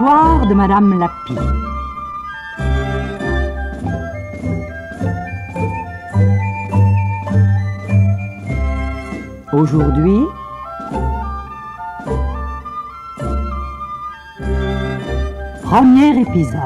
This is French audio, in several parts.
L'histoire de Madame Lapie. Aujourd'hui, premier épisode.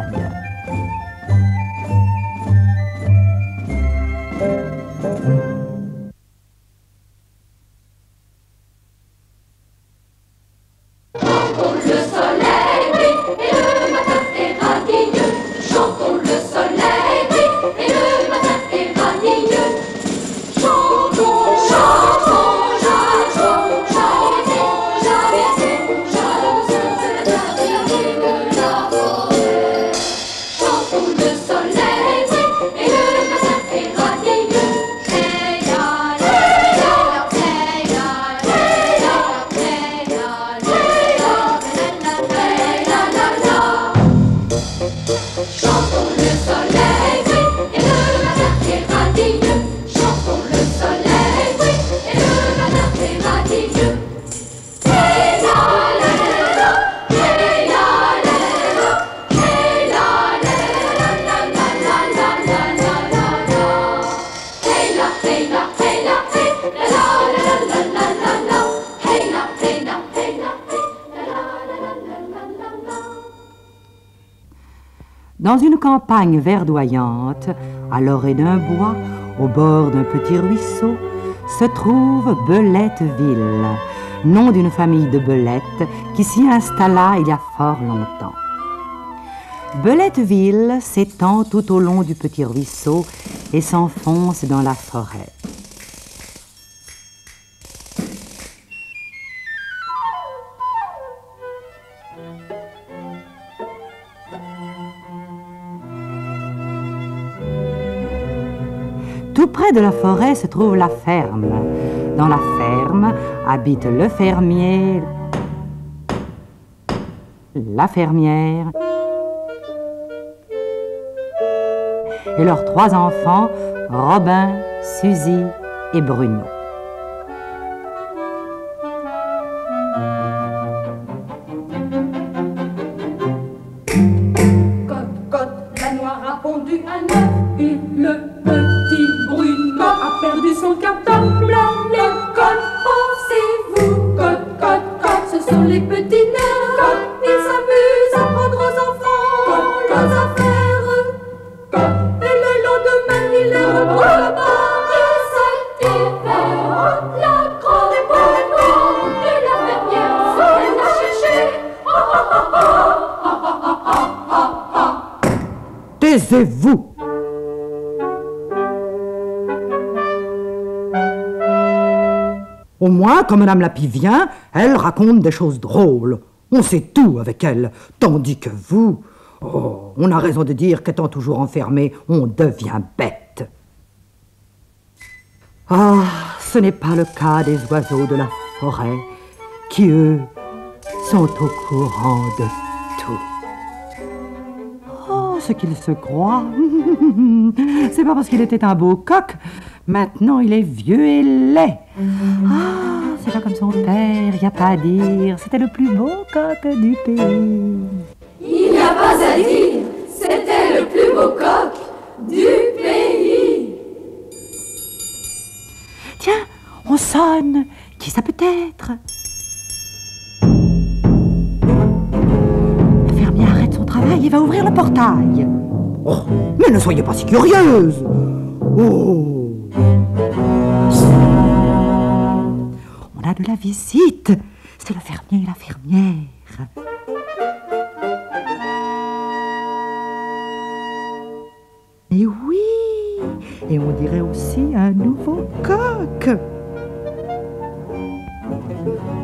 Dans une campagne verdoyante, à l'orée d'un bois, au bord d'un petit ruisseau, se trouve Beletteville, nom d'une famille de belettes qui s'y installa il y a fort longtemps. Beletteville s'étend tout au long du petit ruisseau et s'enfonce dans la forêt. Tout près de la forêt se trouve la ferme. Dans la ferme habitent le fermier, la fermière et leurs 3 enfants, Robin, Suzy et Bruno. La noire a pondu un œuf et le petit Bruno a perdu son cartable à l'école. Pensez-vous, ce sont les petits nerfs. Ils s'amusent à prendre aux enfants leurs affaires. Et le lendemain, ils les retrouvent et cet hiver, la grande maman de la fermière s'en a cherché. Taisez-vous! Au moins, quand Madame Lapie vient, elle raconte des choses drôles. On sait tout avec elle, tandis que vous... Oh, on a raison de dire qu'étant toujours enfermé, on devient bête. Ah, ce n'est pas le cas des oiseaux de la forêt, qui, eux, sont au courant de tout. Oh, ce qu'il se croit. C'est pas parce qu'il était un beau coq. Maintenant, il est vieux et laid. Ah, c'est pas comme son père, y a pas à dire. C'était le plus beau coq du pays. Il n'y a pas à dire, c'était le plus beau coq du pays. Tiens, on sonne. Qui ça peut être? Le fermier arrête son travail et va ouvrir le portail. Oh, mais ne soyez pas si curieuse. Oh. On a de la visite. C'est le fermier et la fermière. Et oui, et on dirait aussi un nouveau coq.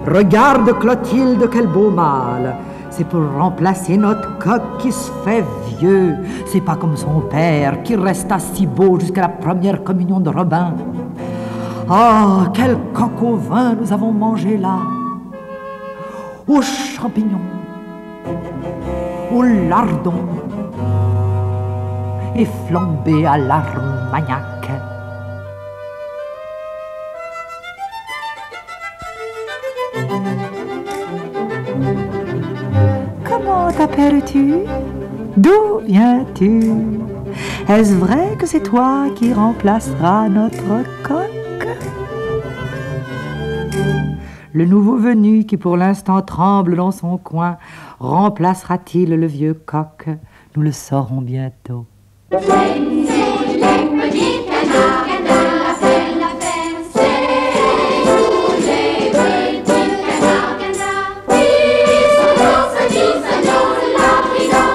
Regarde Clotilde, quel beau mâle. C'est pour remplacer notre coq qui se fait vieux. C'est pas comme son père qui resta si beau jusqu'à la première communion de Robin. Ah, quel coq au vin nous avons mangé là. Aux champignons, au lardon et flambé à l'Armagnac. Comment t'appelles-tu? D'où viens-tu? Est-ce vrai que c'est toi qui remplaceras notre coq? Le nouveau venu qui pour l'instant tremble dans son coin, remplacera-t-il le vieux coq? Nous le saurons bientôt. Les petits canards, la peine, c'est nous les petits canards, qui sont dans ce disagnon de la ridon,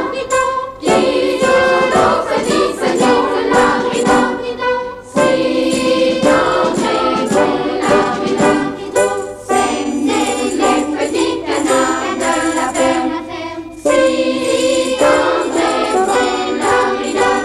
qui sont dans ce disagnon de la ridon, si tendrez bon la ridon, c'est les petits canards de la ferme, si tendrez bon la ridon.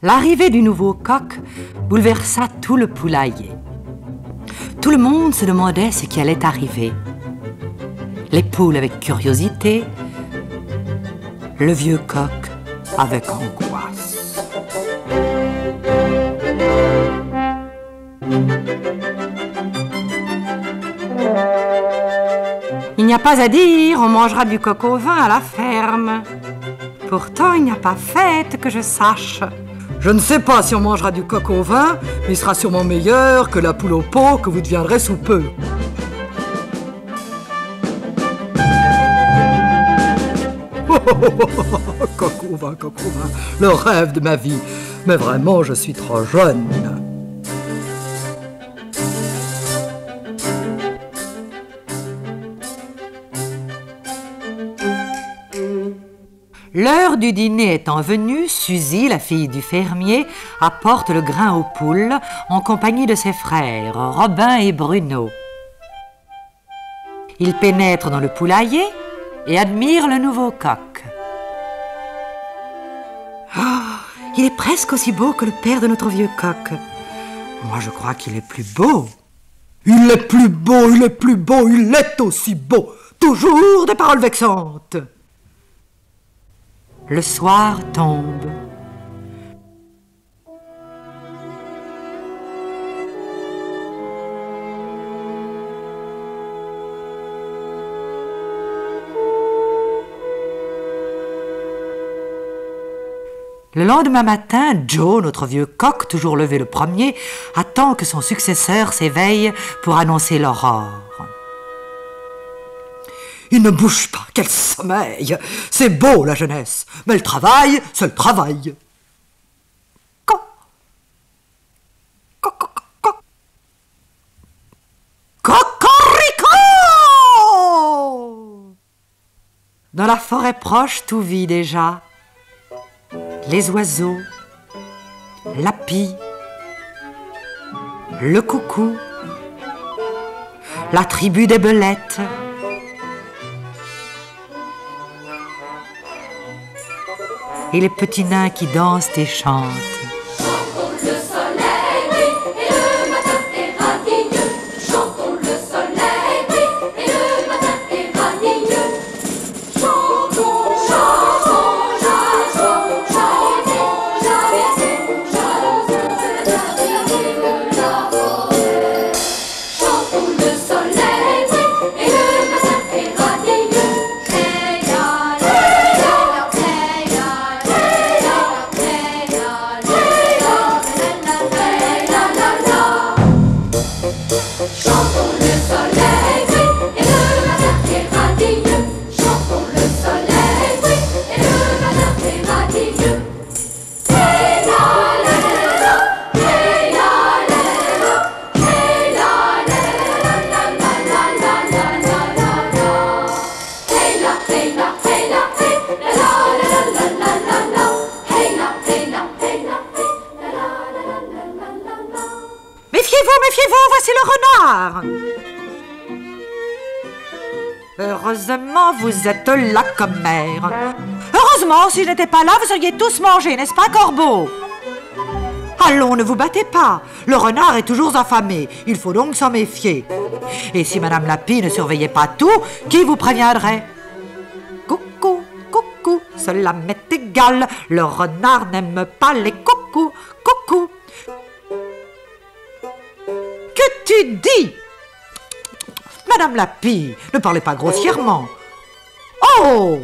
L'arrivée du nouveau coq bouleversa tout le poulailler. Tout le monde se demandait ce qui allait arriver. Les poules avec curiosité, le vieux coq avec angoisse. Il n'y a pas à dire, on mangera du coq au vin à la ferme. Pourtant, il n'y a pas fête que je sache. Je ne sais pas si on mangera du coq au vin, mais il sera sûrement meilleur que la poule au pot que vous deviendrez sous peu. Coq au vin, le rêve de ma vie. Mais vraiment, je suis trop jeune. L'heure du dîner étant venue, Suzy, la fille du fermier, apporte le grain aux poules en compagnie de ses frères, Robin et Bruno. Ils pénètrent dans le poulailler et admirent le nouveau coq. Oh, il est presque aussi beau que le père de notre vieux coq. Moi, je crois qu'il est plus beau. Il est plus beau, il est plus beau, il est aussi beau. Toujours des paroles vexantes. Le soir tombe. Le lendemain matin, Joe, notre vieux coq, toujours levé le premier, attend que son successeur s'éveille pour annoncer l'aurore. Il ne bouge pas, quel sommeil! C'est beau, la jeunesse, mais le travail, c'est le travail. Coq, coq, coq, coq. Cocorico! Dans la forêt proche, tout vit déjà. Les oiseaux, la pie, le coucou, la tribu des belettes. Et les petits nains qui dansent et chantent. Chantons le soleil brille et le matin est radieux. Chantons le soleil brille et le matin est radieux. Chantons, chantons, chantons, chantons, chantons, chantons, de la terre de la forêt. Chantons le soleil brille et le matin est radieux. Hey, méfiez-vous, voici le renard. Heureusement, vous êtes là comme mère. Heureusement, si je n'étais pas là, vous seriez tous mangés, n'est-ce pas, corbeau? Allons, ne vous battez pas. Le renard est toujours affamé. Il faut donc s'en méfier. Et si Madame la Pie ne surveillait pas tout, qui vous préviendrait? Coucou, coucou, cela m'est égal. Le renard n'aime pas les coucous, coucou. Que tu dis? Madame la Pie, ne parlez pas grossièrement. Oh!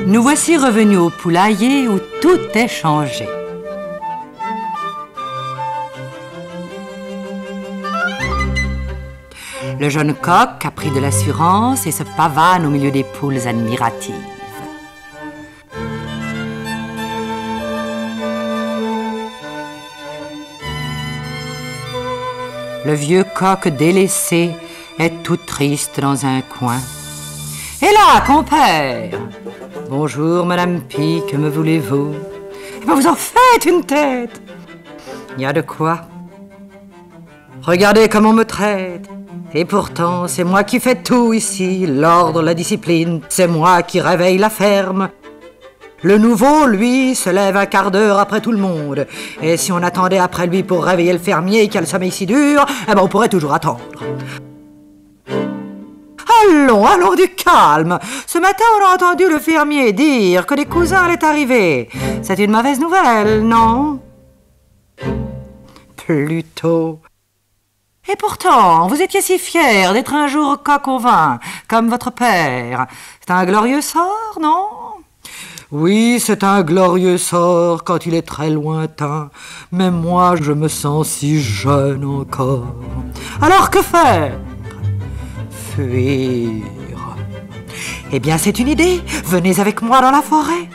Nous voici revenus au poulailler où tout est changé. Le jeune coq a pris de l'assurance et se pavane au milieu des poules admiratives. Le vieux coq délaissé est tout triste dans un coin. « Et là, compère! Bonjour, Madame Pie, que me voulez-vous? » Eh bien, vous en faites une tête! Il y a de quoi. Regardez comment on me traite. Et pourtant, c'est moi qui fais tout ici, l'ordre, la discipline. C'est moi qui réveille la ferme. Le nouveau, lui, se lève un quart d'heure après tout le monde. Et si on attendait après lui pour réveiller le fermier qui a le sommeil si dur, eh ben on pourrait toujours attendre. Allons, du calme. Ce matin, on a entendu le fermier dire que des cousins allaient arriver. C'est une mauvaise nouvelle, non? Plutôt. Et pourtant, vous étiez si fier d'être un jour coq au vin, comme votre père. C'est un glorieux sort, non? Oui, c'est un glorieux sort quand il est très lointain, mais moi je me sens si jeune encore. Alors que faire? Fuir. Eh bien, c'est une idée. Venez avec moi dans la forêt.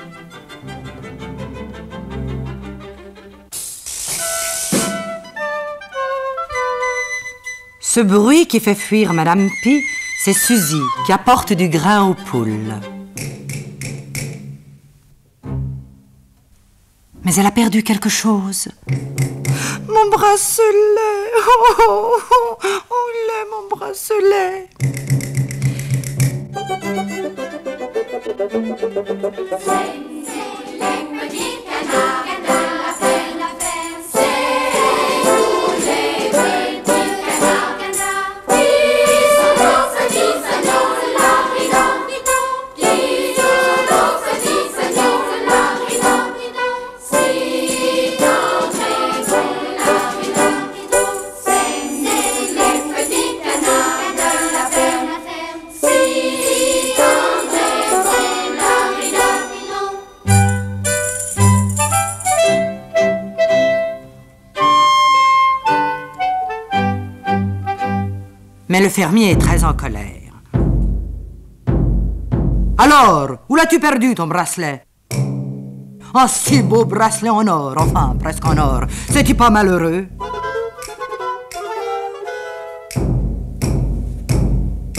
Ce bruit qui fait fuir Madame Pie, c'est Suzy qui apporte du grain aux poules. Mais elle a perdu quelque chose. Mon bracelet! Oh, l'est mon bracelet! C'est les petits canards, la peine, c'est nous les petits canards, qui sont dans ce disagnon de la ridon, qui sont dans ce disagnon de la ridon, si tendrez bon la ridon, c'est les petits canards de la ferme, si tendrez bon la ridon. Mais le fermier est très en colère. Alors, où l'as-tu perdu ton bracelet? Un si beau bracelet en or, enfin presque en or. C'est-tu pas malheureux?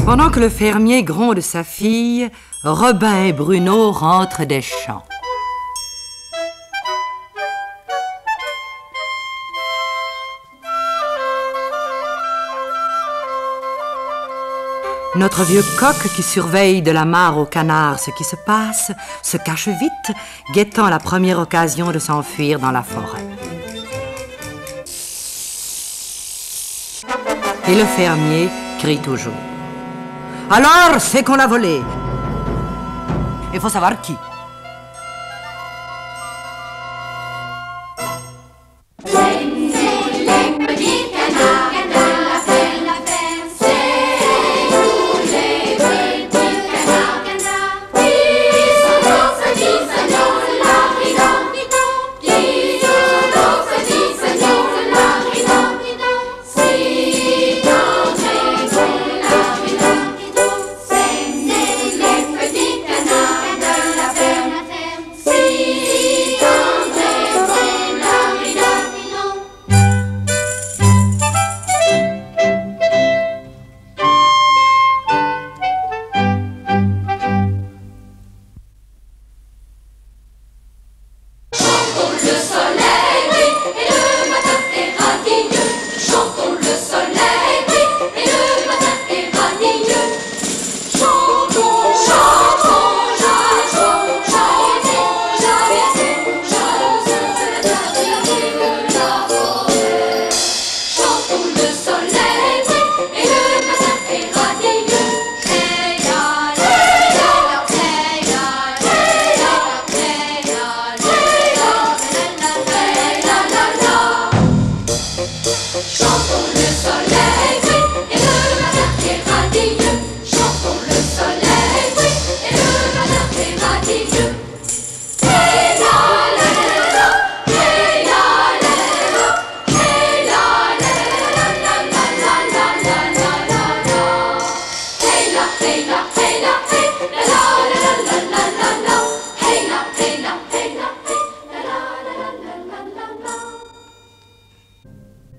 Pendant que le fermier gronde sa fille, Robin et Bruno rentrent des champs. Notre vieux coq qui surveille de la mare au canard ce qui se passe, se cache vite, guettant la première occasion de s'enfuir dans la forêt. Et le fermier crie toujours. Alors, c'est qu'on l'a volé. Il faut savoir qui.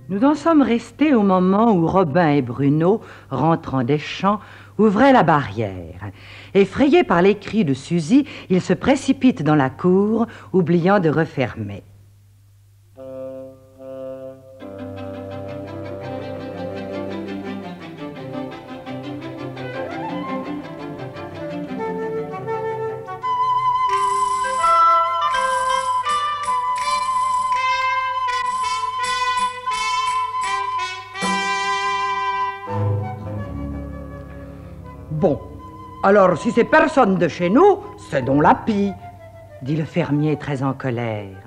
Nous en sommes restés au moment où Robin et Bruno, rentrant des champs, ouvraient la barrière. Effrayés par les cris de Suzy, ils se précipitent dans la cour, oubliant de refermer. Bon, alors si c'est personne de chez nous, c'est donc la pie, dit le fermier très en colère.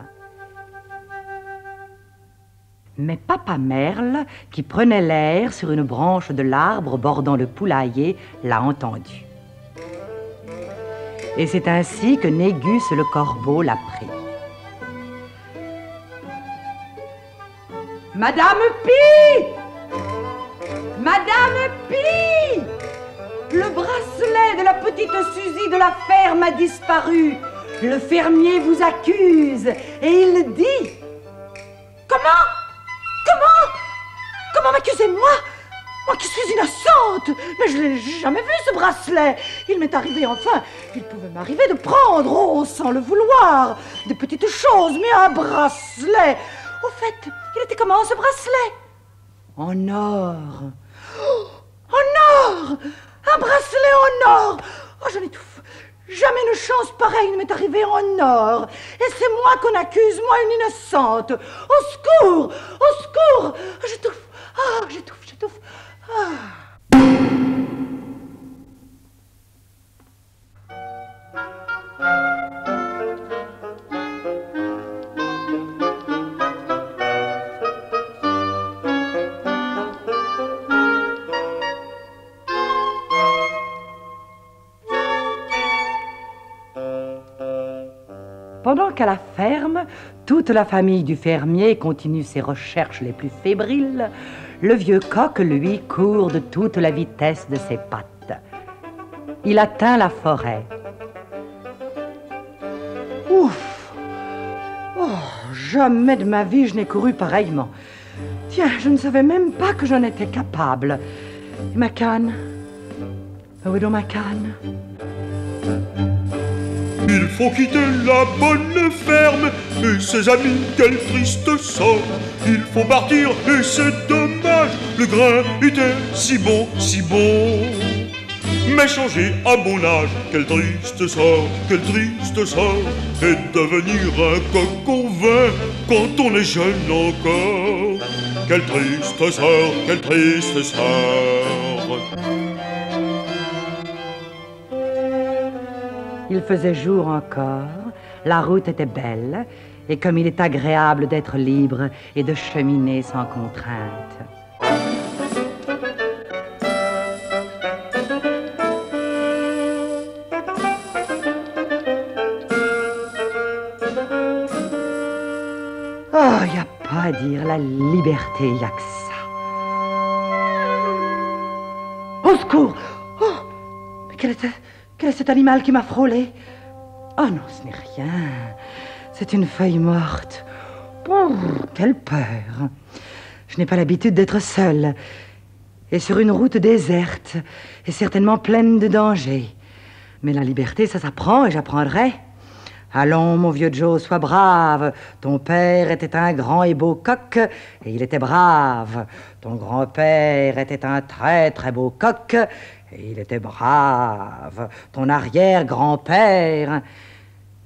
Mais Papa Merle, qui prenait l'air sur une branche de l'arbre bordant le poulailler, l'a entendu. Et c'est ainsi que Négus le corbeau l'a pris. Madame Pie! Madame Pie! Le bracelet de la petite Suzy de la ferme a disparu. Le fermier vous accuse et il dit... Comment m'accusez-moi? Moi qui suis innocente. Mais je n'ai jamais vu ce bracelet. Il m'est arrivé enfin. Il pouvait m'arriver de prendre, oh, sans le vouloir, des petites choses, mais un bracelet. Au fait, il était comment ce bracelet? En or. Oh, en or! Un bracelet en or! Oh, j'en étouffe. Jamais une chance pareille ne m'est arrivée en or. Et c'est moi qu'on accuse, moi une innocente. Au secours! Au secours! J'étouffe. Ah, j'étouffe. Ah. Pendant qu'à la ferme, toute la famille du fermier continue ses recherches les plus fébriles, le vieux coq, lui, court de toute la vitesse de ses pattes. Il atteint la forêt. Ouf! Oh, jamais de ma vie je n'ai couru pareillement. Tiens, je ne savais même pas que j'en étais capable. Et ma canne? Où est donc ma canne? Il faut quitter la bonne ferme et ses amis, quel triste sort. Il faut partir et c'est dommage, le grain était si bon, si bon. Mais changer à mon âge, quel triste sort, et devenir un coq au vin quand on est jeune encore. Quel triste sort, quel triste sort. Il faisait jour encore, la route était belle, et comme il est agréable d'être libre et de cheminer sans contrainte. Oh, y a pas à dire, la liberté, y a que ça. Au secours! Oh! Mais quel est cet animal qui m'a frôlé? Oh non, ce n'est rien. C'est une feuille morte. Oh, quelle peur! Je n'ai pas l'habitude d'être seule. Et sur une route déserte, et certainement pleine de dangers. Mais la liberté, ça s'apprend et j'apprendrai. Allons, mon vieux Joe, sois brave. Ton père était un grand et beau coq, et il était brave. Ton grand-père était un très très beau coq, et il était brave. Ton arrière-grand-père...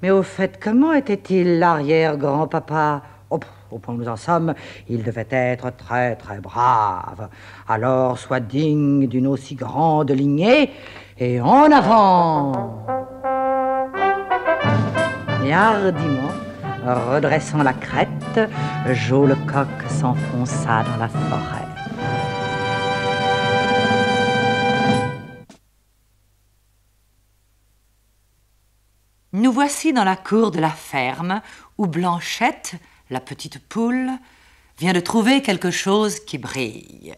Mais au fait, comment était-il l'arrière-grand-papa? Au point où nous en sommes, il devait être très très brave. Alors, sois digne d'une aussi grande lignée, et en avant! Et hardiment, redressant la crête, Joe le coq s'enfonça dans la forêt. Nous voici dans la cour de la ferme où Blanchette, la petite poule, vient de trouver quelque chose qui brille.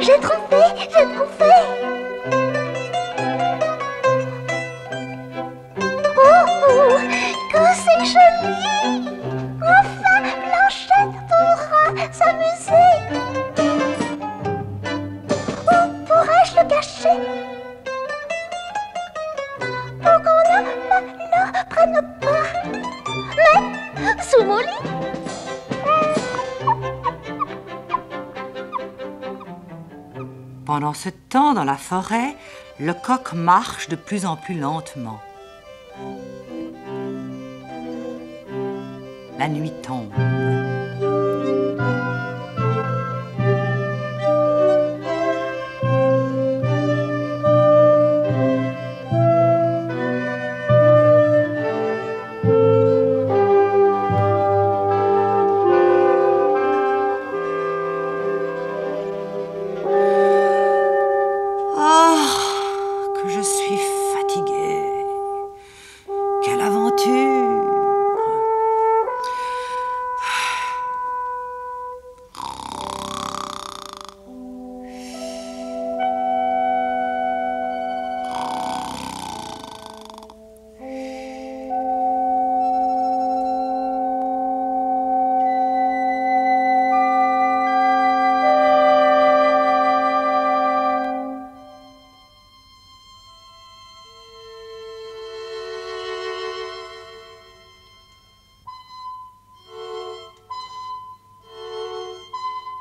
J'ai trouvé! Oh, que c'est joli! Enfin, Blanchette pourra s'amuser. Où pourrais-je le cacher? Pour qu'on ne le prenne pas. Mais, sous mon lit. Pendant ce temps, dans la forêt, le coq marche de plus en plus lentement. La nuit tombe.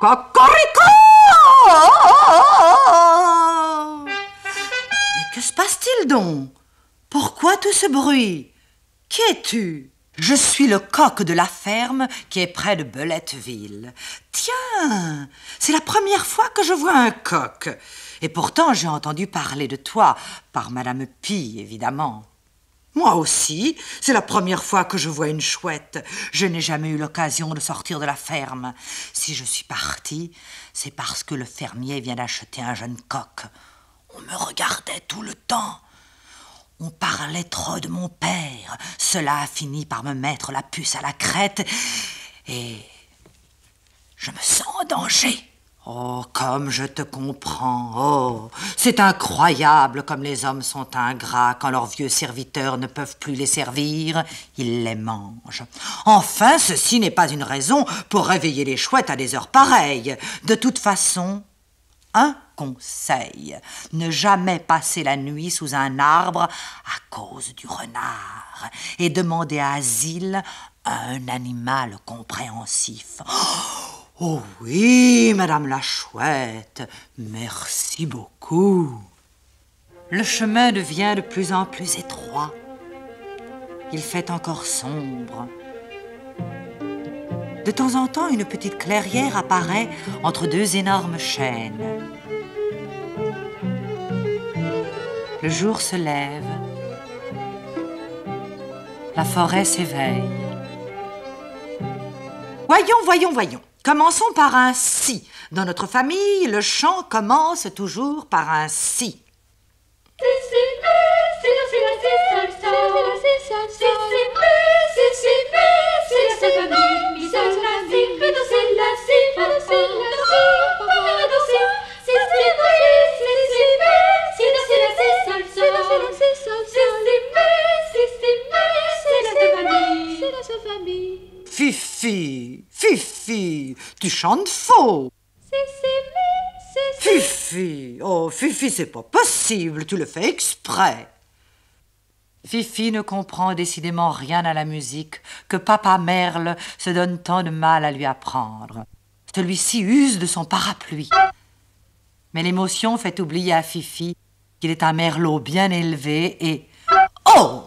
Cocorico! Mais que se passe-t-il donc? Pourquoi tout ce bruit? Qui es-tu? Je suis le coq de la ferme qui est près de Beletteville. Tiens, c'est la première fois que je vois un coq. Et pourtant, j'ai entendu parler de toi, par Madame Pie, évidemment. Moi aussi, c'est la première fois que je vois une chouette. Je n'ai jamais eu l'occasion de sortir de la ferme. Si je suis partie, c'est parce que le fermier vient d'acheter un jeune coq. On me regardait tout le temps. On parlait trop de mon père. Cela a fini par me mettre la puce à la crête. Et je me sens en danger. Oh, comme je te comprends. Oh, c'est incroyable comme les hommes sont ingrats. Quand leurs vieux serviteurs ne peuvent plus les servir, ils les mangent. Enfin, ceci n'est pas une raison pour réveiller les chouettes à des heures pareilles. De toute façon, un conseil, ne jamais passer la nuit sous un arbre à cause du renard et demander asile à un animal compréhensif. Oh oui, Madame la Chouette, merci beaucoup. Le chemin devient de plus en plus étroit. Il fait encore sombre. De temps en temps, une petite clairière apparaît entre deux énormes chênes. Le jour se lève. La forêt s'éveille. Voyons. Commençons par un si. Dans notre famille, le chant commence toujours par un si. Fifi, tu chantes faux. Fifi, oh Fifi, c'est pas possible, tu le fais exprès. Fifi ne comprend décidément rien à la musique que papa Merle se donne tant de mal à lui apprendre. Celui-ci use de son parapluie. Mais l'émotion fait oublier à Fifi qu'il est un merlot bien élevé et... Oh,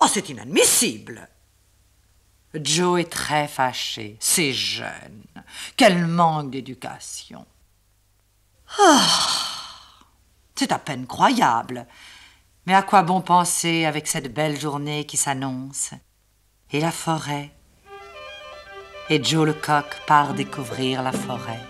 c'est inadmissible. Joe est très fâché. C'est jeune. Quel manque d'éducation. C'est à peine croyable. Mais à quoi bon penser avec cette belle journée qui s'annonce? Et la forêt? Et Joe le coq part découvrir la forêt.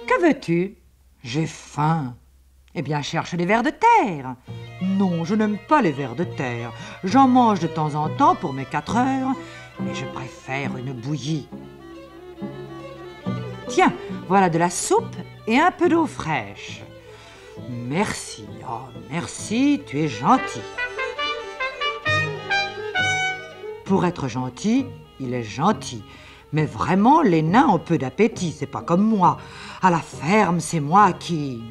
Que veux-tu? J'ai faim. Eh bien, cherche des vers de terre. Non, je n'aime pas les vers de terre. J'en mange de temps en temps pour mes 4 heures, mais je préfère une bouillie. Tiens, voilà de la soupe et un peu d'eau fraîche. Merci, oh merci, tu es gentil. Pour être gentil, il est gentil. Mais vraiment, les nains ont peu d'appétit, c'est pas comme moi. À la ferme, c'est moi qui...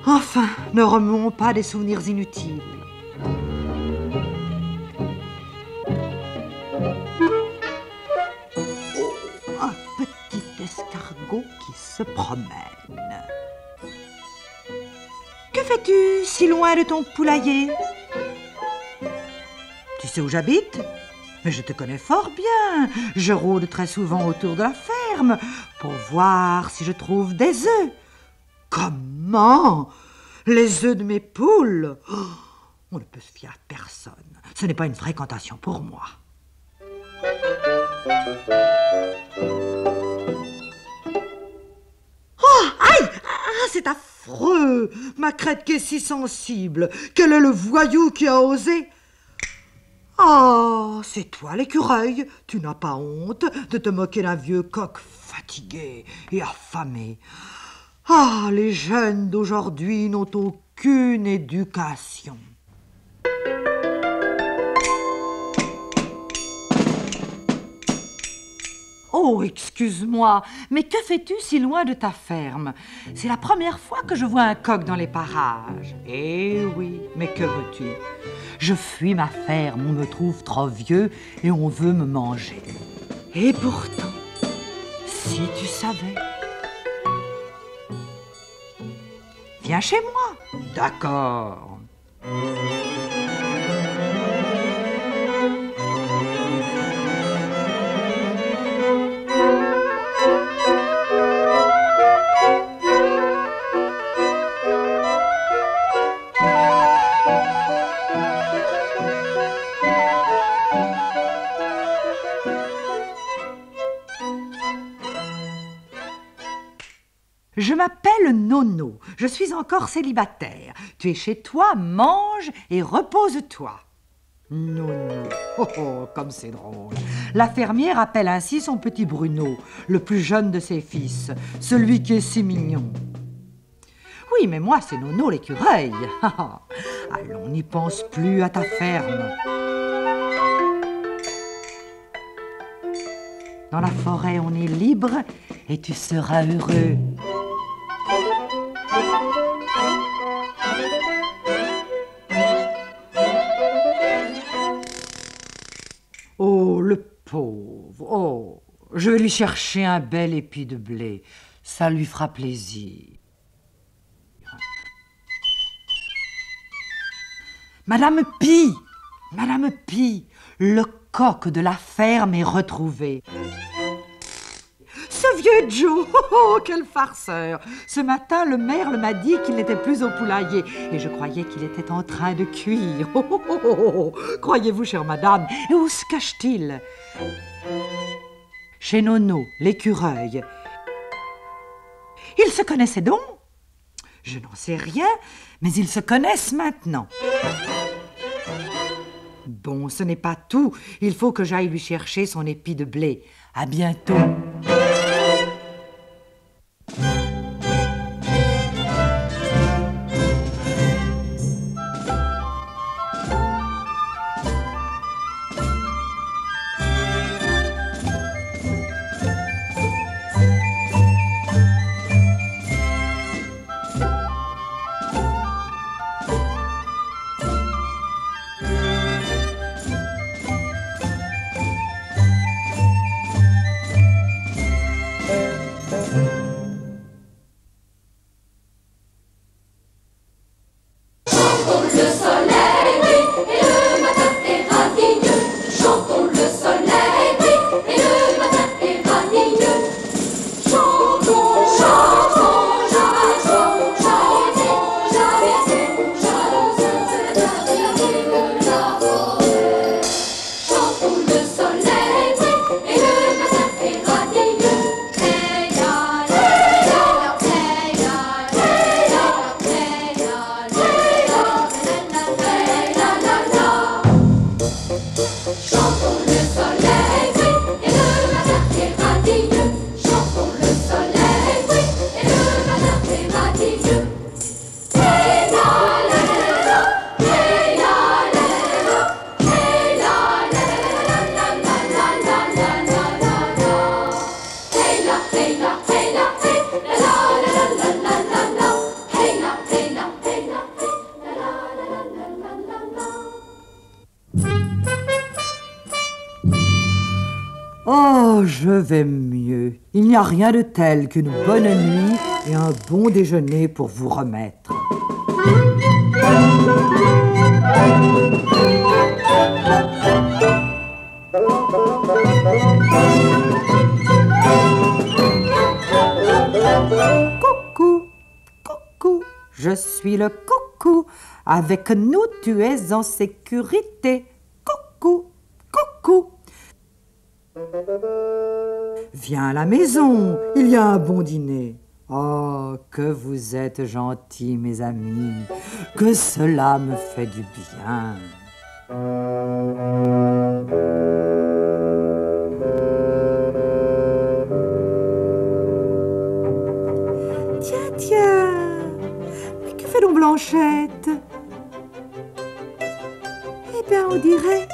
Enfin, ne remuons pas des souvenirs inutiles. Oh, un petit escargot qui se promène. Que fais-tu si loin de ton poulailler? Tu sais où j'habite? Mais je te connais fort bien. Je rôde très souvent autour de la ferme. ferme pour voir si je trouve des œufs. Comment? Les œufs de mes poules? Oh, on ne peut se fier à personne. Ce n'est pas une fréquentation pour moi. Oh, aïe! Ah, c'est affreux! Ma crête qui est si sensible. Quel est le voyou qui a osé? Oh, c'est toi l'écureuil. Tu n'as pas honte de te moquer d'un vieux coq fatigué et affamé. Ah, les jeunes d'aujourd'hui n'ont aucune éducation. Oh, excuse-moi, mais que fais-tu si loin de ta ferme? C'est la première fois que je vois un coq dans les parages. Eh oui, mais que veux-tu? Je fuis ma ferme, on me trouve trop vieux et on veut me manger. Et pourtant, si tu savais... Viens chez moi. D'accord. Je m'appelle Nono, je suis encore célibataire. Tu es chez toi, mange et repose-toi. Nono, oh, oh, comme c'est drôle. La fermière appelle ainsi son petit Bruno, le plus jeune de ses fils, celui qui est si mignon. Oui, mais moi c'est Nono l'écureuil. Allons, n'y pense plus à ta ferme. Dans la forêt, on est libre et tu seras heureux. Oh, le pauvre. Oh, je vais lui chercher un bel épi de blé. Ça lui fera plaisir. Madame Pie, Madame Pie, le coq de la ferme est retrouvé. Ce vieux Joe, oh, quel farceur! Ce matin, le merle m'a dit qu'il n'était plus au poulailler et je croyais qu'il était en train de cuire. Oh, oh, oh, oh, oh. Croyez-vous, chère madame, et où se cache-t-il? Chez Nono, l'écureuil. Ils se connaissaient donc? Je n'en sais rien, mais ils se connaissent maintenant. Bon, ce n'est pas tout. Il faut que j'aille lui chercher son épi de blé. À bientôt. Oh, je vais mieux. Il n'y a rien de tel qu'une bonne nuit et un bon déjeuner pour vous remettre. Je suis le coucou. Avec nous, tu es en sécurité. Coucou, coucou. Viens à la maison, il y a un bon dîner. Oh, que vous êtes gentils, mes amis, que cela me fait du bien. Tiens, mais que fait donc Blanchette? Eh bien, on dirait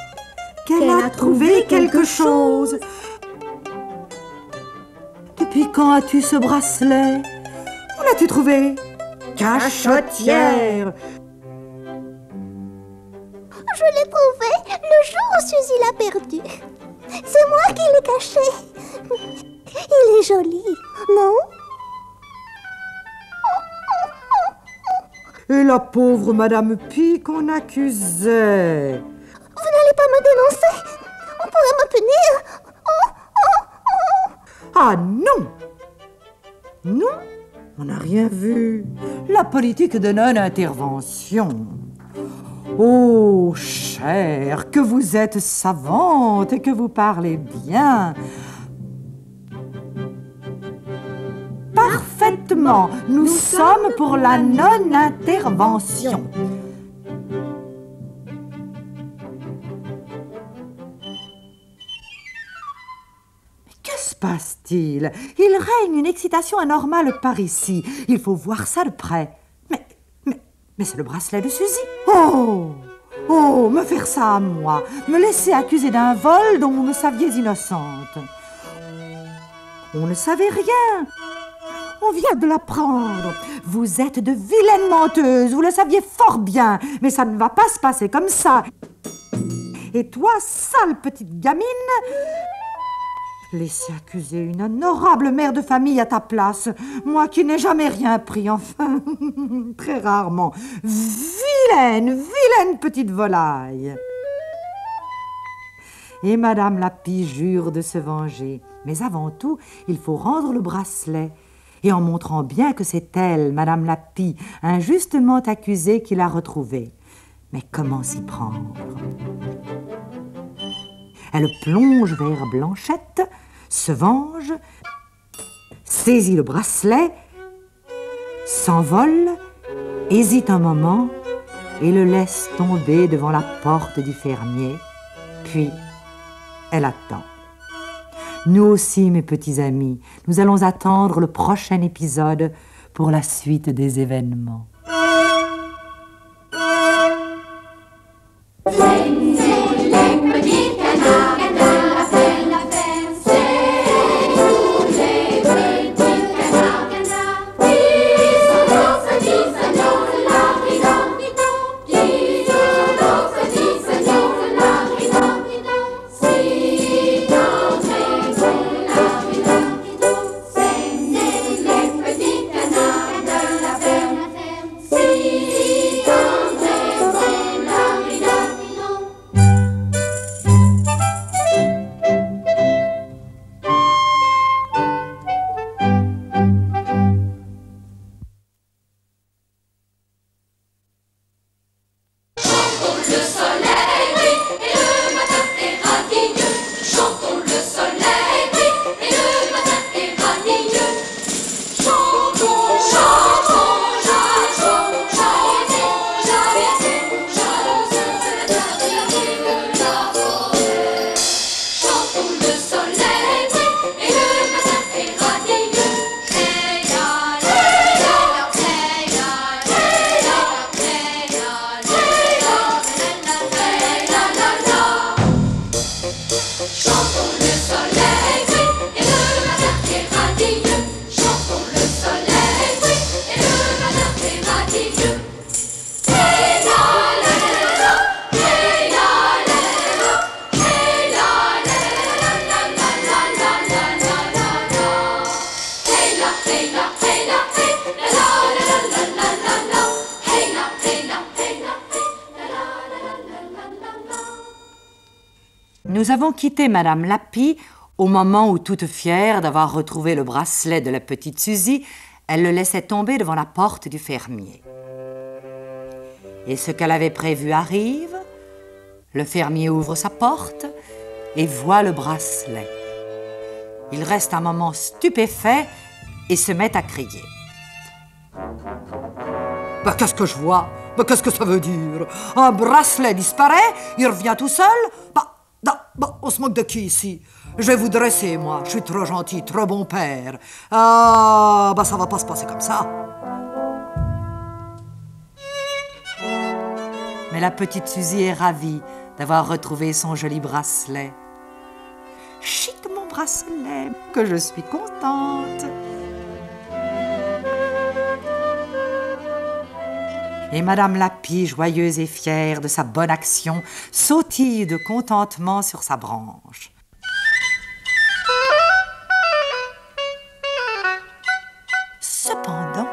qu'elle a trouvé quelque chose. Depuis quand as-tu ce bracelet? Où l'as-tu trouvé? Cachotière. Je l'ai trouvé le jour où Suzy l'a perdu. C'est moi qui l'ai caché. Il est joli, non? Et la pauvre Madame Pie qu'on accusait. Vous n'allez pas me dénoncer? On pourrait me punir. Ah non! Non, on n'a rien vu. La politique de non-intervention. Oh, chère, que vous êtes savante et que vous parlez bien. Parfaitement, nous sommes pour la non-intervention. Que se passe-t-il? Il règne une excitation anormale par ici. Il faut voir ça de près. Mais c'est le bracelet de Suzy. Oh, me faire ça à moi. Me laisser accuser d'un vol dont vous me saviez innocente. On ne savait rien. On vient de l'apprendre. Vous êtes de vilaines menteuses. Vous le saviez fort bien. Mais ça ne va pas se passer comme ça. Et toi, sale petite gamine... Laisser accuser une honorable mère de famille à ta place, moi qui n'ai jamais rien pris, enfin, très rarement. Vilaine petite volaille. Et Madame la Pie jure de se venger. Mais avant tout, il faut rendre le bracelet. Et en montrant bien que c'est elle, Madame la Pie, injustement accusée, qui l'a retrouvé. Mais comment s'y prendre? Elle plonge vers Blanchette, se venge, saisit le bracelet, s'envole, hésite un moment et le laisse tomber devant la porte du fermier. Puis, elle attend. Nous aussi, mes petits amis, nous allons attendre le prochain épisode pour la suite des événements. Nous avons quitté Madame la Pie au moment où, toute fière d'avoir retrouvé le bracelet de la petite Suzy, elle le laissait tomber devant la porte du fermier. Et ce qu'elle avait prévu arrive. Le fermier ouvre sa porte et voit le bracelet. Il reste un moment stupéfait et se met à crier. Bah, qu'est-ce que je vois? Bah, qu'est-ce que ça veut dire? Un bracelet disparaît, il revient tout seul? On se moque de qui ici? Je vais vous dresser, moi. Je suis trop gentil, trop bon père. Ah, bah ça va pas se passer comme ça. Mais la petite Suzy est ravie d'avoir retrouvé son joli bracelet. Chic, mon bracelet, que je suis contente. Et Madame Lapie, joyeuse et fière de sa bonne action, sautille de contentement sur sa branche. Cependant,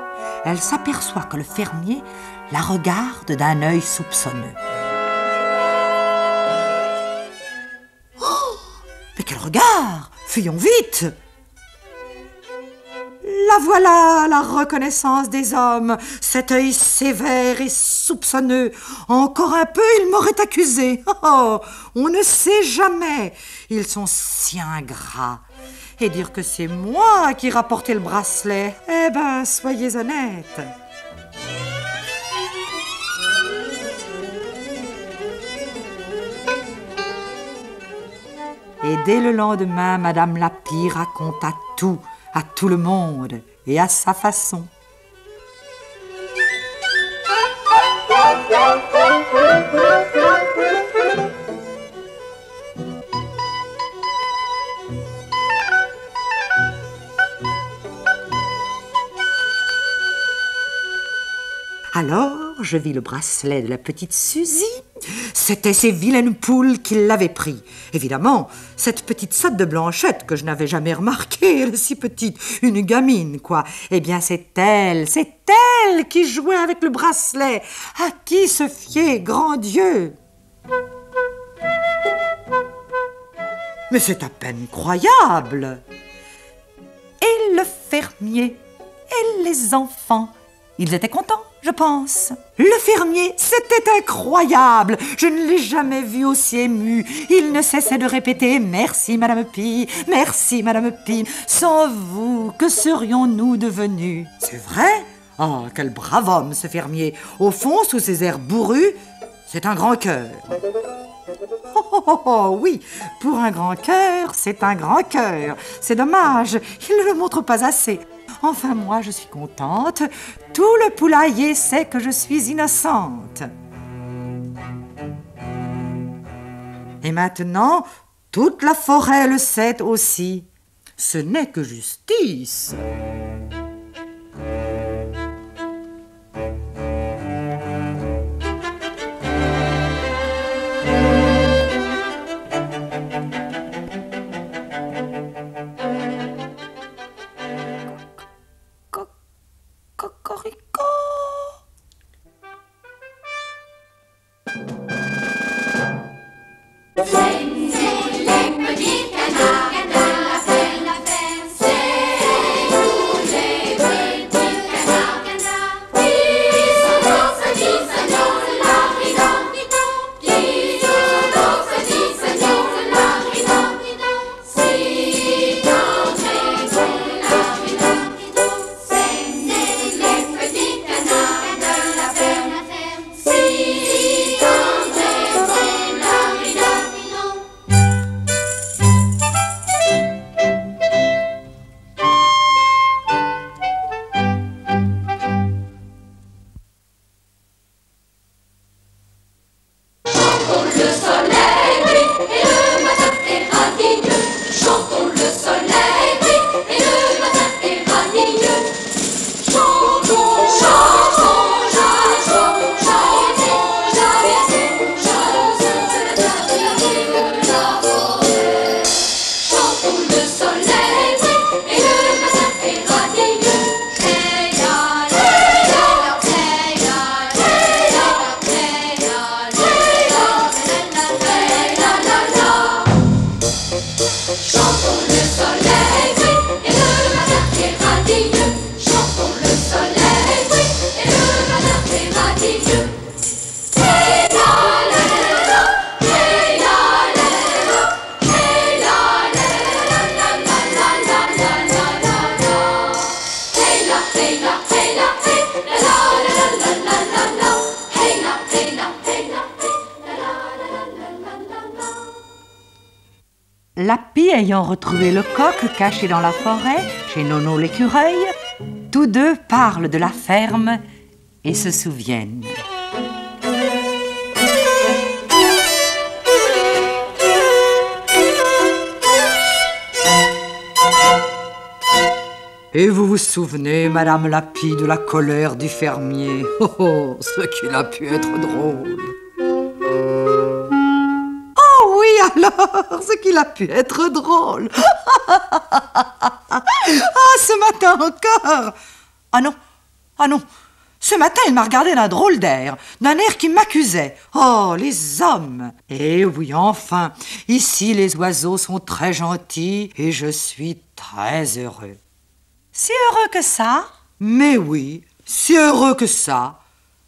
elle s'aperçoit que le fermier la regarde d'un œil soupçonneux. Oh, mais quel regard! Fuyons vite! La voilà, la reconnaissance des hommes, cet œil sévère et soupçonneux. Encore un peu, il m'aurait accusé. Oh, on ne sait jamais. Ils sont si ingrats. Et dire que c'est moi qui rapportais le bracelet. Eh ben, soyez honnêtes. Et dès le lendemain, Madame Lapie raconta tout à tout le monde et à sa façon. Alors, je vis le bracelet de la petite Suzy. C'était ces vilaines poules qui l'avaient pris. Évidemment, cette petite sotte de Blanchette que je n'avais jamais remarquée, elle est si petite, une gamine, quoi. Eh bien, c'est elle qui jouait avec le bracelet. À qui se fier, grand Dieu? Mais c'est à peine croyable. Et le fermier, et les enfants, ils étaient contents, je pense. Le fermier, c'était incroyable. Je ne l'ai jamais vu aussi ému. Il ne cessait de répéter « Merci, Madame Pie, merci, Madame Pie. Sans vous, que serions-nous devenus ?» C'est vrai? Oh, quel brave homme, ce fermier. Au fond, sous ses airs bourrus, c'est un grand cœur. Oh, oui, pour un grand cœur, c'est un grand cœur. C'est dommage, il ne le montre pas assez. Enfin, moi, je suis contente. Tout le poulailler sait que je suis innocente. Et maintenant, toute la forêt le sait aussi. Ce n'est que justice. Cocorico. Les petits canards, la peine, c'est nous. Lappy ayant retrouvé le coq caché dans la forêt, chez Nono l'écureuil, tous deux parlent de la ferme et se souviennent. Et vous vous souvenez, Madame Lappy, de la colère du fermier? Oh, ce qu'il a pu être drôle! Oh oui, alors, ce qu'il a pu être drôle! Ah, ce matin encore! Ah non, ce matin, il m'a regardé d'un drôle d'air, d'un air qui m'accusait. Oh, les hommes! Eh oui, enfin, ici, les oiseaux sont très gentils et je suis très heureux. Si heureux que ça? Mais oui, si heureux que ça.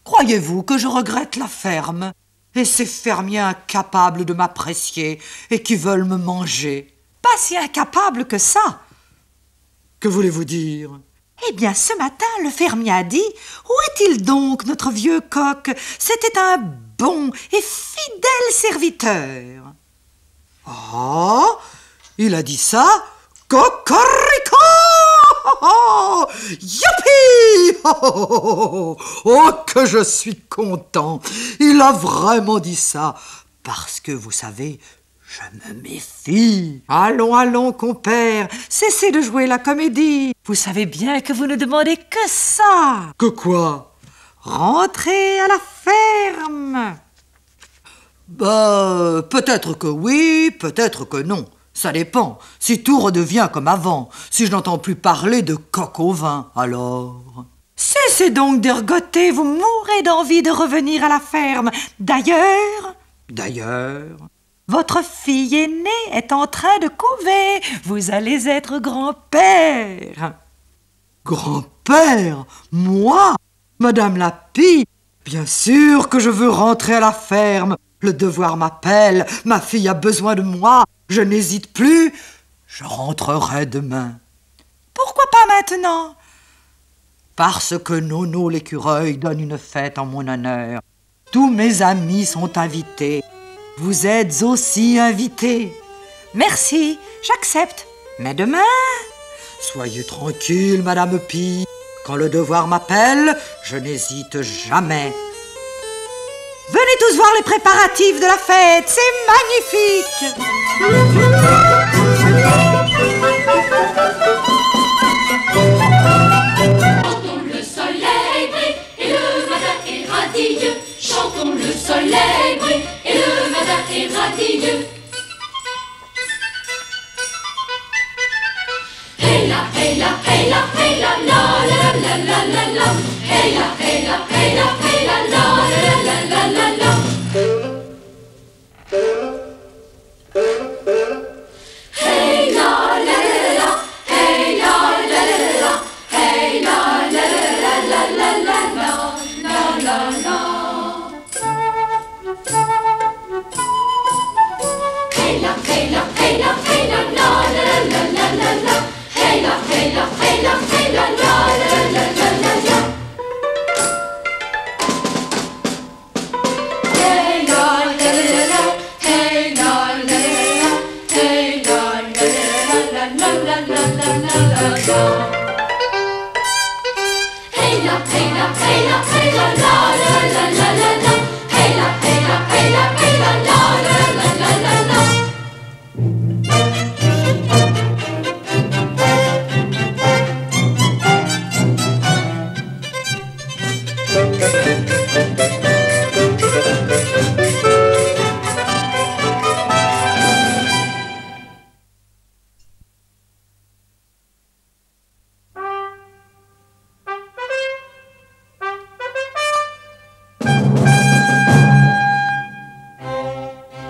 Croyez-vous que je regrette la ferme et ces fermiers incapables de m'apprécier et qui veulent me manger? Pas si incapables que ça. Que voulez-vous dire? Eh bien, ce matin, le fermier a dit « Où est-il donc, notre vieux coq? C'était un bon et fidèle serviteur. » Oh, il a dit ça? Cocorico! Oh, youpi! Oh, que je suis content! Il a vraiment dit ça, parce que, vous savez, je me méfie. Allons, compère, cessez de jouer la comédie. Vous savez bien que vous ne demandez que ça. Que quoi? Rentrez à la ferme. Bah, peut-être que oui, peut-être que non. Ça dépend. Si tout redevient comme avant, si je n'entends plus parler de coq au vin, alors... Cessez donc d'ergoter, vous mourrez d'envie de revenir à la ferme. D'ailleurs, votre fille aînée est en train de couver. Vous allez être grand-père. Grand-père? Moi? Madame Lappy? Bien sûr que je veux rentrer à la ferme. Le devoir m'appelle, ma fille a besoin de moi. Je n'hésite plus, je rentrerai demain. Pourquoi pas maintenant? Parce que Nono l'écureuil donne une fête en mon honneur. Tous mes amis sont invités. Vous êtes aussi invités. Merci, j'accepte. Mais demain? Soyez tranquille, Madame Pie. Quand le devoir m'appelle, je n'hésite jamais. Venez tous voir les préparatifs de la fête, c'est magnifique! Chantons le soleil brille et le matin est radieux. Chantons le soleil brille et le matin est radieux. Hey la, hey la, hey la, hey la, la la la la la la. Hey la, hey la, hey la, hey la, la la la la la la. Hey la la la la, hey la la la la, hey la la la la la la la la la. Hey la, hey la, hey la, hey la, la la la la la la. Hey la, hey la, hey la, hey la, la la la la la la. Hey la la la la, hey la la la la, hey la la la la la la la la la. Hey la, hey la, hey la, hey la, la la la la la la. Hey la, hey la, hey la, hey la, la la la la la la.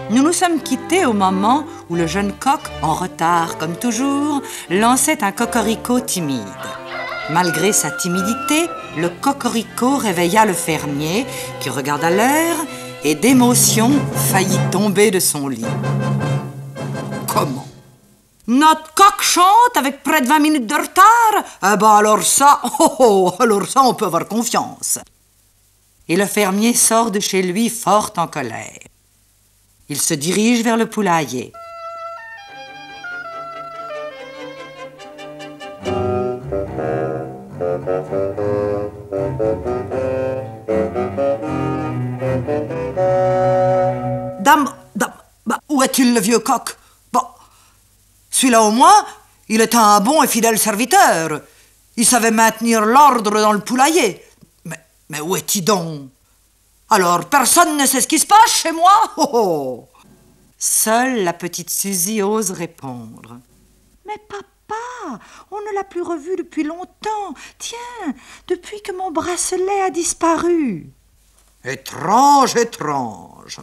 Nous nous sommes quittés au moment où le jeune coq, en retard comme toujours, lançait un cocorico timide. Malgré sa timidité, le cocorico réveilla le fermier qui regarda l'heure et d'émotion faillit tomber de son lit. Comment? Notre coq chante avec près de 20 minutes de retard? Eh ben alors ça, alors ça on peut avoir confiance. Et le fermier sort de chez lui fort en colère. Il se dirige vers le poulailler. est-il, le vieux coq? Bon, celui-là au moins, il était un bon et fidèle serviteur. Il savait maintenir l'ordre dans le poulailler. Mais où est-il donc? Alors, personne ne sait ce qui se passe chez moi? Oh, oh. Seule la petite Suzy ose répondre. Mais papa, on ne l'a plus revu depuis longtemps. Tiens, depuis que mon bracelet a disparu. Étrange, étrange.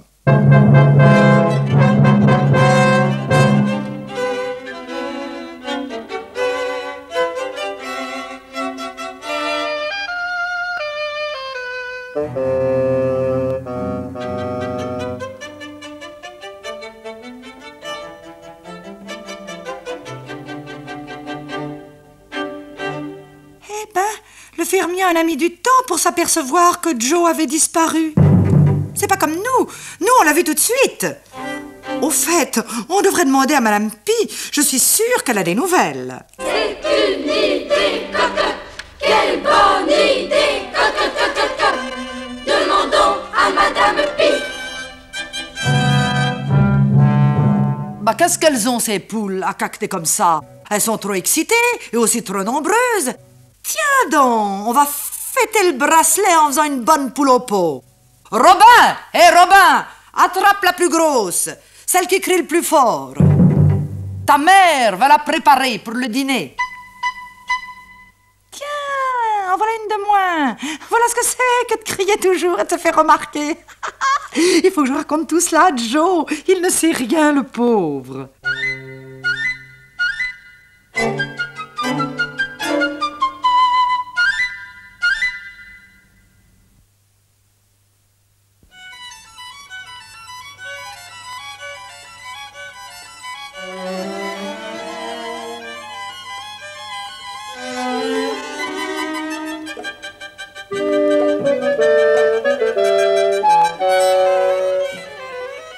Le fermier en a mis du temps pour s'apercevoir que Joe avait disparu. C'est pas comme nous. Nous, on l'a vu tout de suite. Au fait, on devrait demander à Madame Pie. Je suis sûre qu'elle a des nouvelles. C'est une idée, cocotte. Quelle bonne idée, cocotte, cocotte, cocotte. Demandons à Madame Pie. Bah, qu'est-ce qu'elles ont, ces poules, à cacter comme ça? Elles sont trop excitées et aussi trop nombreuses. Tiens donc, on va fêter le bracelet en faisant une bonne poule au pot. Robin! Hé, Robin! Attrape la plus grosse, celle qui crie le plus fort. Ta mère va la préparer pour le dîner. Tiens, en voilà une de moins. Voilà ce que c'est que de crier toujours et de se faire remarquer. Il faut que je raconte tout cela à Joe. Il ne sait rien, le pauvre.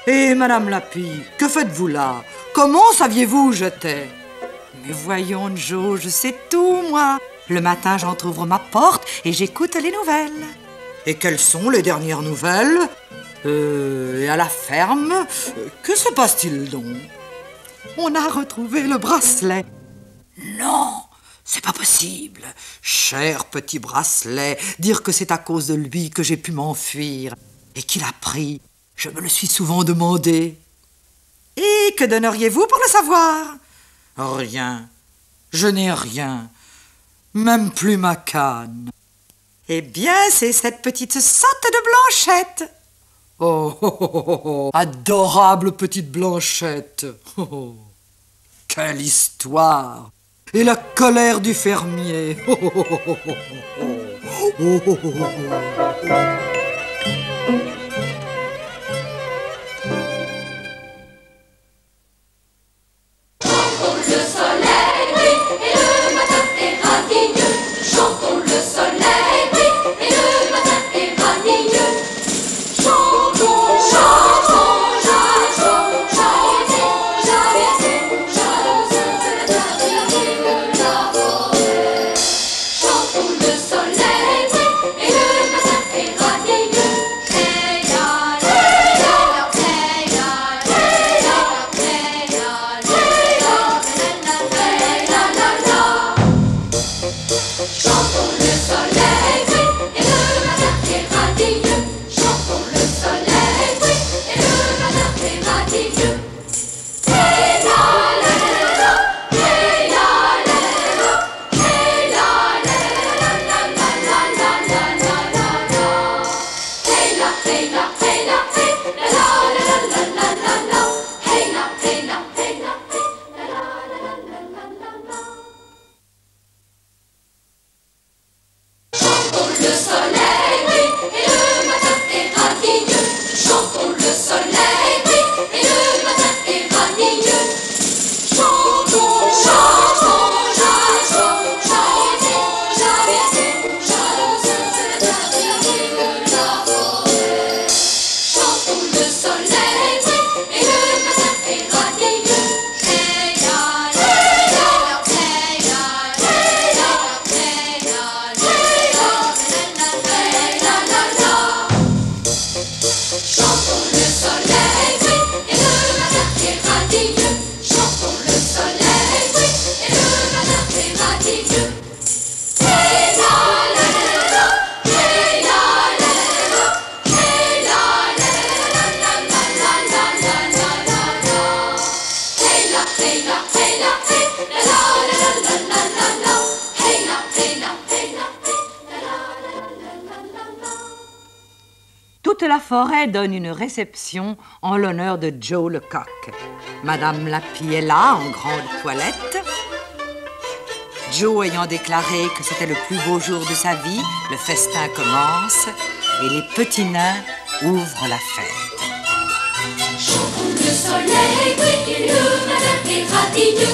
Et Madame Lapie, que faites-vous là? Comment saviez-vous où j'étais? Mais voyons, Joe, je sais tout, moi. Le matin, j'entr'ouvre ma porte et j'écoute les nouvelles. Et quelles sont les dernières nouvelles? Et à la ferme, que se passe-t-il donc? On a retrouvé le bracelet. Non, c'est pas possible. Cher petit bracelet, dire que c'est à cause de lui que j'ai pu m'enfuir et qu'il a pris, je me le suis souvent demandé. Et que donneriez-vous pour le savoir? Rien. Je n'ai rien. Même plus ma canne. Eh bien, c'est cette petite sotte de Blanchette. Oh, oh, oh, oh, oh. Adorable petite Blanchette. Oh, oh. Quelle histoire! Et la colère du fermier. Oh, oh, oh, oh, oh, oh. Oh, oh, oh, oh. Toute la forêt donne une réception en l'honneur de Joe le coq. Madame Lappy est là, en grande toilette. Joe ayant déclaré que c'était le plus beau jour de sa vie, le festin commence et les petits nains ouvrent la fête. Chantons le soleil brille et le matin est radieux.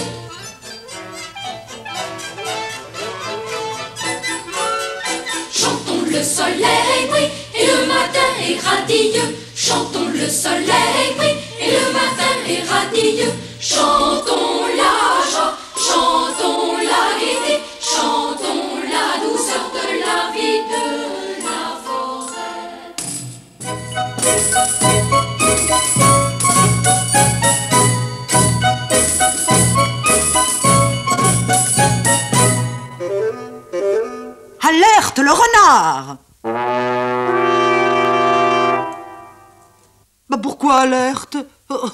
Chantons le soleil brille et le matin est radieux. Chantons le soleil brille et le matin est radieux. Chantons la joie, chantons la gaieté, chantons la douceur de la vie de la forêt. Alerte, le renard! Bah pourquoi alerte? Oh,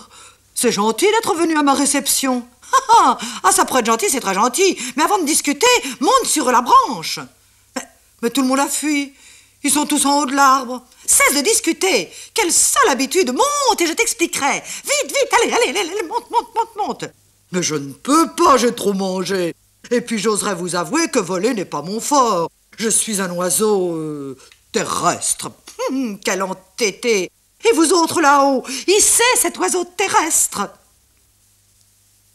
c'est gentil d'être venu à ma réception. Ah, ça pourrait être gentil, c'est très gentil. Mais avant de discuter, monte sur la branche. Mais tout le monde a fui. Ils sont tous en haut de l'arbre. Cesse de discuter. Quelle sale habitude. Monte et je t'expliquerai. Vite, vite, allez, monte. Mais je ne peux pas, j'ai trop mangé. Et puis j'oserais vous avouer que voler n'est pas mon fort. Je suis un oiseau terrestre. Quel entêté. Et vous autres là-haut, hissez cet oiseau terrestre.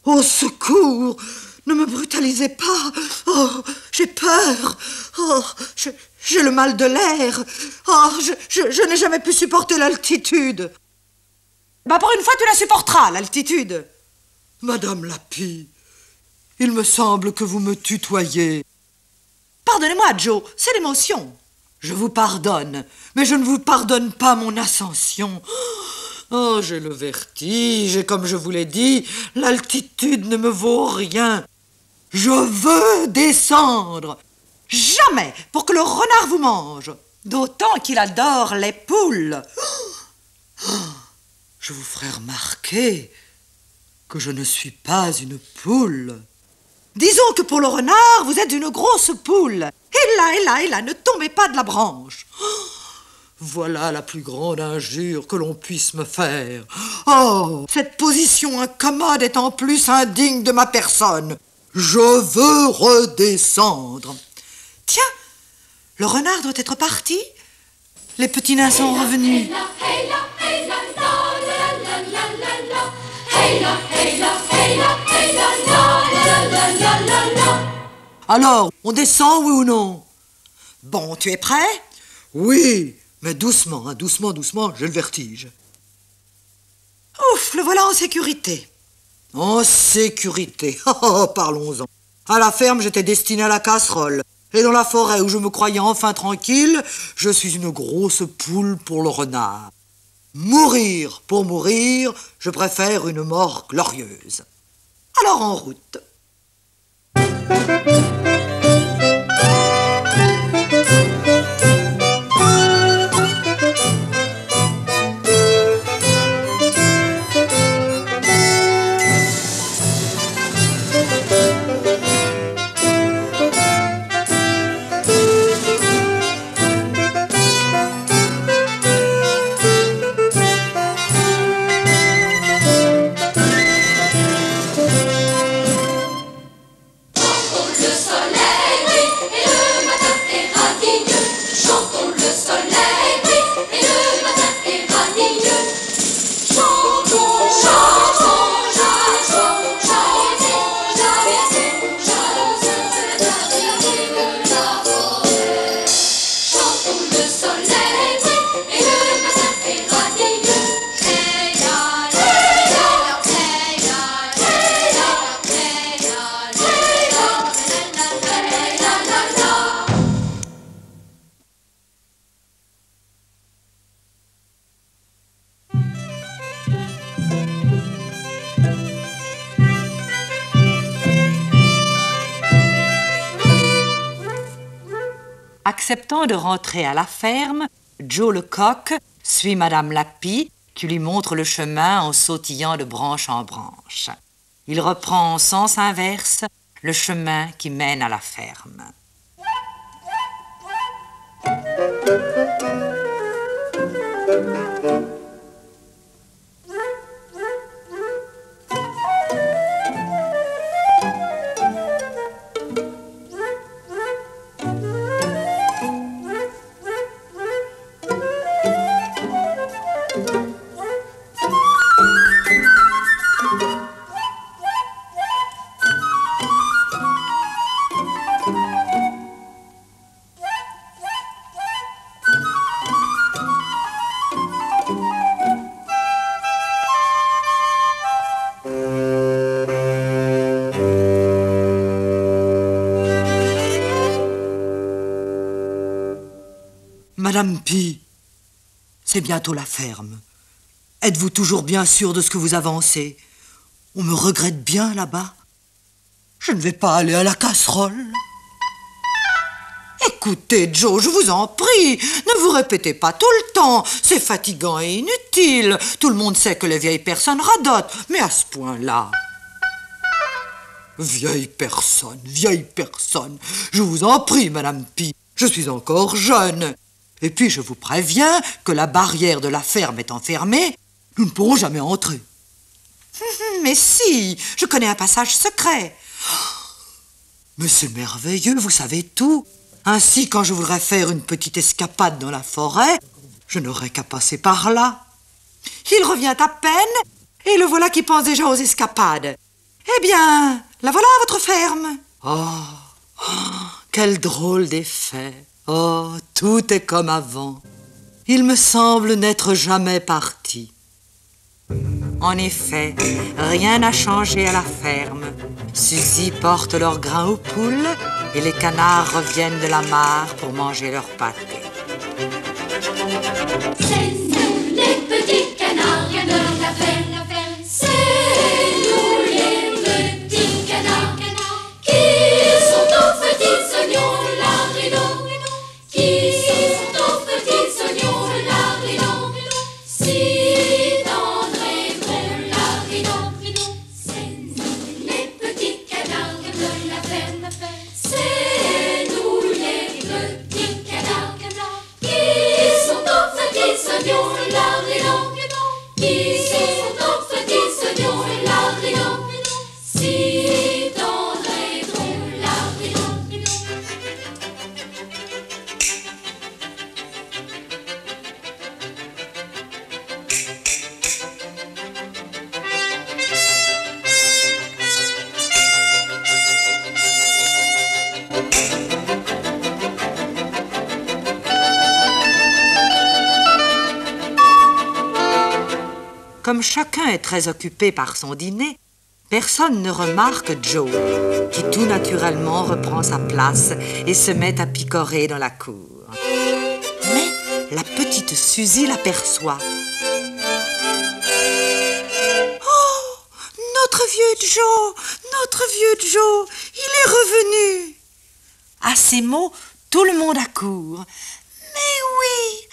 Au secours, ne me brutalisez pas. Oh, j'ai peur. Oh, j'ai le mal de l'air. Oh, je n'ai jamais pu supporter l'altitude. Bah pour une fois, tu la supporteras, l'altitude. Madame Lappy, il me semble que vous me tutoyez. Pardonnez-moi, Joe, c'est l'émotion. Je vous pardonne, mais je ne vous pardonne pas mon ascension. Oh, j'ai le vertige, et comme je vous l'ai dit, l'altitude ne me vaut rien. Je veux descendre. Jamais pour que le renard vous mange. D'autant qu'il adore les poules. Je vous ferai remarquer que je ne suis pas une poule. Disons que pour le renard, vous êtes une grosse poule. Et là, ne tombez pas de la branche. Voilà la plus grande injure que l'on puisse me faire. Oh, cette position incommode est en plus indigne de ma personne. Je veux redescendre. Tiens, le renard doit être parti. Les petits nains sont revenus. Alors, on descend, oui ou non? Bon, tu es prêt? Oui, mais doucement, doucement, j'ai le vertige. Ouf, le voilà en sécurité. En sécurité, parlons-en. À la ferme, j'étais destiné à la casserole. Et dans la forêt où je me croyais enfin tranquille, je suis une grosse poule pour le renard. Mourir pour mourir, je préfère une mort glorieuse. Alors en route. Acceptant de rentrer à la ferme, Joe le coq suit Madame Lappy, qui lui montre le chemin en sautillant de branche en branche. Il reprend en sens inverse le chemin qui mène à la ferme. Madame Pie, c'est bientôt la ferme. Êtes-vous toujours bien sûre de ce que vous avancez? On me regrette bien là-bas. Je ne vais pas aller à la casserole. Écoutez, Joe, je vous en prie, ne vous répétez pas tout le temps. C'est fatigant et inutile. Tout le monde sait que les vieilles personnes radotent, mais à ce point-là... Vieille personne, je vous en prie, Madame Pie, je suis encore jeune. Et puis je vous préviens que la barrière de la ferme étant fermée, nous ne pourrons jamais entrer. Mais si, je connais un passage secret. Mais c'est merveilleux, vous savez tout. Ainsi, quand je voudrais faire une petite escapade dans la forêt, je n'aurais qu'à passer par là. Il revient à peine, et le voilà qui pense déjà aux escapades. Eh bien, la voilà, votre ferme. Oh, quel drôle d'effet. Oh, tout est comme avant. Il me semble n'être jamais parti. En effet, rien n'a changé à la ferme. Suzy porte leur grain aux poules et les canards reviennent de la mare pour manger leur pâté. C'est nous les petits canards de la ferme. C'est nous les petits canards qui sont aux petits oignons lardons, qui sont aux petits oignons lardons, si tendres et bons lardons. C'est nous les petits canards de la ferme. C'est nous les petits canards qui sont aux petits oignons lardons, qui sont aux petits oignons lardons, si tendres et bons lardons. Comme chacun est très occupé par son dîner, personne ne remarque Joe, qui tout naturellement reprend sa place et se met à picorer dans la cour. Mais la petite Suzy l'aperçoit. Oh, notre vieux Joe, il est revenu. À ces mots, tout le monde accourt. Mais oui,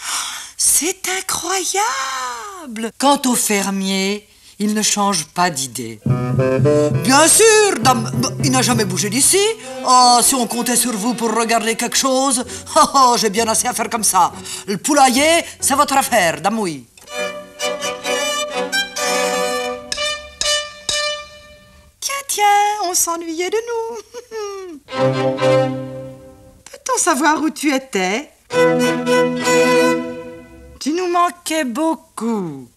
c'est incroyable. Quant au fermier, il ne change pas d'idée. Bien sûr, dame, il n'a jamais bougé d'ici. Oh, si on comptait sur vous pour regarder quelque chose, oh, j'ai bien assez à faire comme ça. Le poulailler, c'est votre affaire, dame, oui. Tiens, on s'ennuyait de nous. Peut-on savoir où tu étais? Tu nous manquais beaucoup.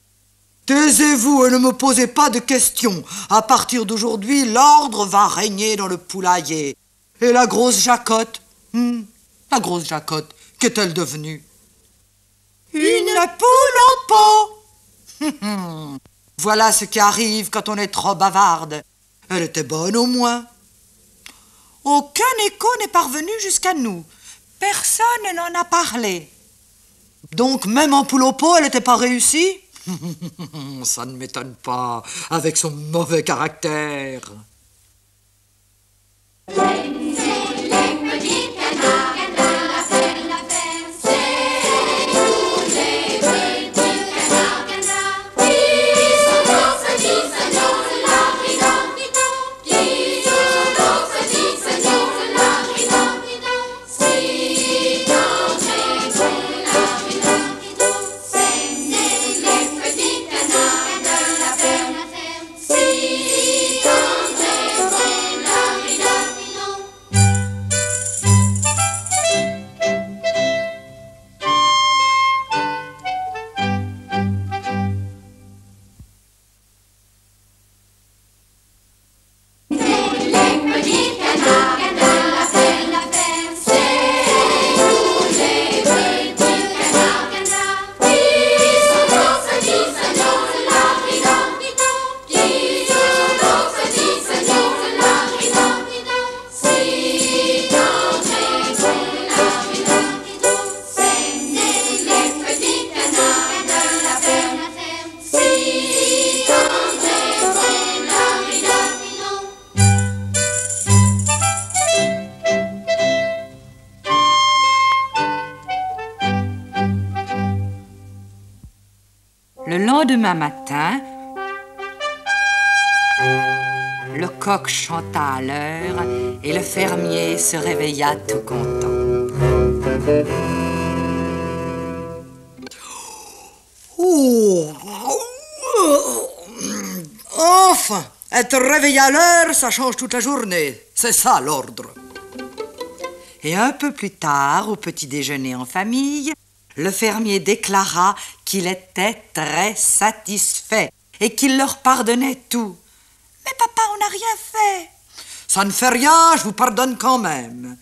Taisez-vous et ne me posez pas de questions. À partir d'aujourd'hui, l'ordre va régner dans le poulailler. Et la grosse Jacotte? La grosse Jacotte, qu'est-elle devenue? Une poule en pot. Voilà ce qui arrive quand on est trop bavarde. Elle était bonne au moins. Aucun écho n'est parvenu jusqu'à nous. Personne n'en a parlé. Donc même en poule au pot, elle n'était pas réussie? Ça ne m'étonne pas, avec son mauvais caractère. Le lendemain matin, le coq chanta à l'heure et le fermier se réveilla tout content. Oh. Enfin, être réveillé à l'heure, ça change toute la journée. C'est ça l'ordre. Et un peu plus tard, au petit déjeuner en famille, le fermier déclara qu'il était très satisfait et qu'il leur pardonnait tout. « Mais papa, on n'a rien fait !»« Ça ne fait rien, je vous pardonne quand même. »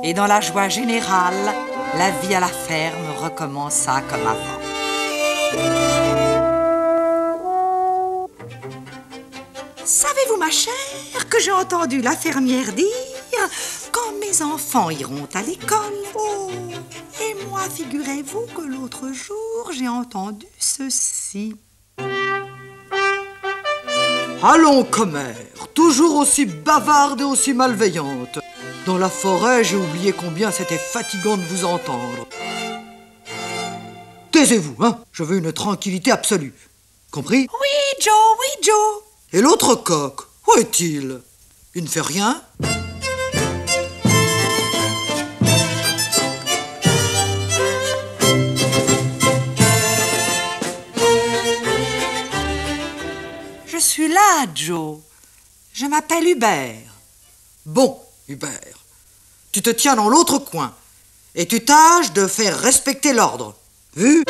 Et dans la joie générale, la vie à la ferme recommença comme avant. Savez-vous, ma chère, que j'ai entendu la fermière dire quand mes enfants iront à l'école. Oh, et moi, figurez-vous que l'autre jour, j'ai entendu ceci. Allons, commère, toujours aussi bavarde et aussi malveillante. Dans la forêt, j'ai oublié combien c'était fatigant de vous entendre. Taisez-vous, hein, je veux une tranquillité absolue. Compris? Oui, Joe, oui, Joe. Et l'autre coq, où est-il? Il ne fait rien? Je suis là, Joe. Je m'appelle Hubert. Bon, Hubert, tu te tiens dans l'autre coin et tu tâches de faire respecter l'ordre. Vu?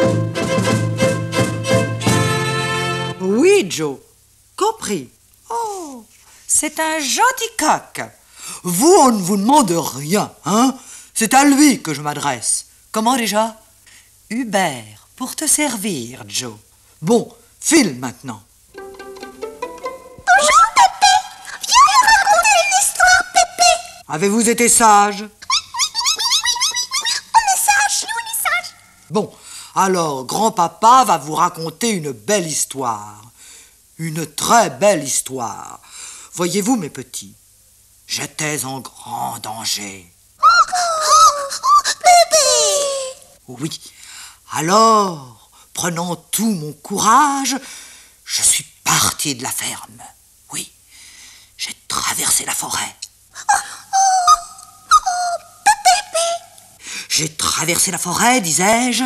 Oui, Joe. Compris. Oh, c'est un gentil coq. Vous, on ne vous demande rien, hein? C'est à lui que je m'adresse. Comment déjà? Hubert, pour te servir, Joe. Bon, file maintenant. Bonjour, Pépé. Viens me raconter une histoire, Pépé. Avez-vous été sage? On est sages, nous, on est sages. Bon, alors, grand-papa va vous raconter une belle histoire. Une très belle histoire. Voyez-vous, mes petits, j'étais en grand danger. Bébé. Oui. Alors, prenant tout mon courage, je suis parti de la ferme. Oui, j'ai traversé la forêt. J'ai traversé la forêt, disais-je.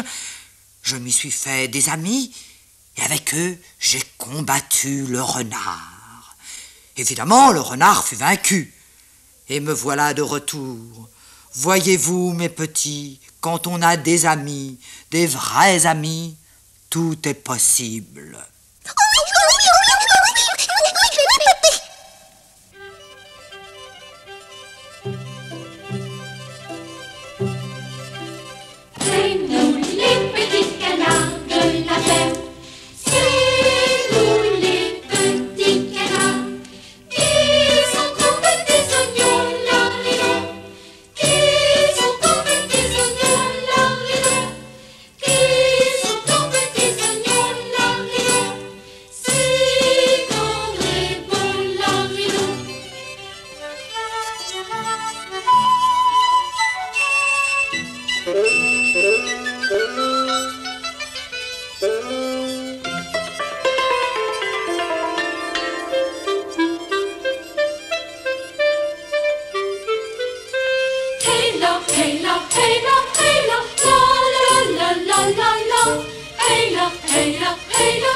Je m'y suis fait des amis. Et avec eux, j'ai combattu le renard. Évidemment, le renard fut vaincu. Et me voilà de retour. Voyez-vous, mes petits, quand on a des amis, des vrais amis, tout est possible. C'est nous les petits canards de la ferme. C'est nous les petits canards qui sont comme petits oignons, là-et-là, qui sont comme petits oignons, là-et-là, qui sont comme petits oignons, là-et-là, si tendres et beaux, là-et-là. Hey la, hey la, hey la, hey la, la la la la la la. Hey la, hey la, hey la.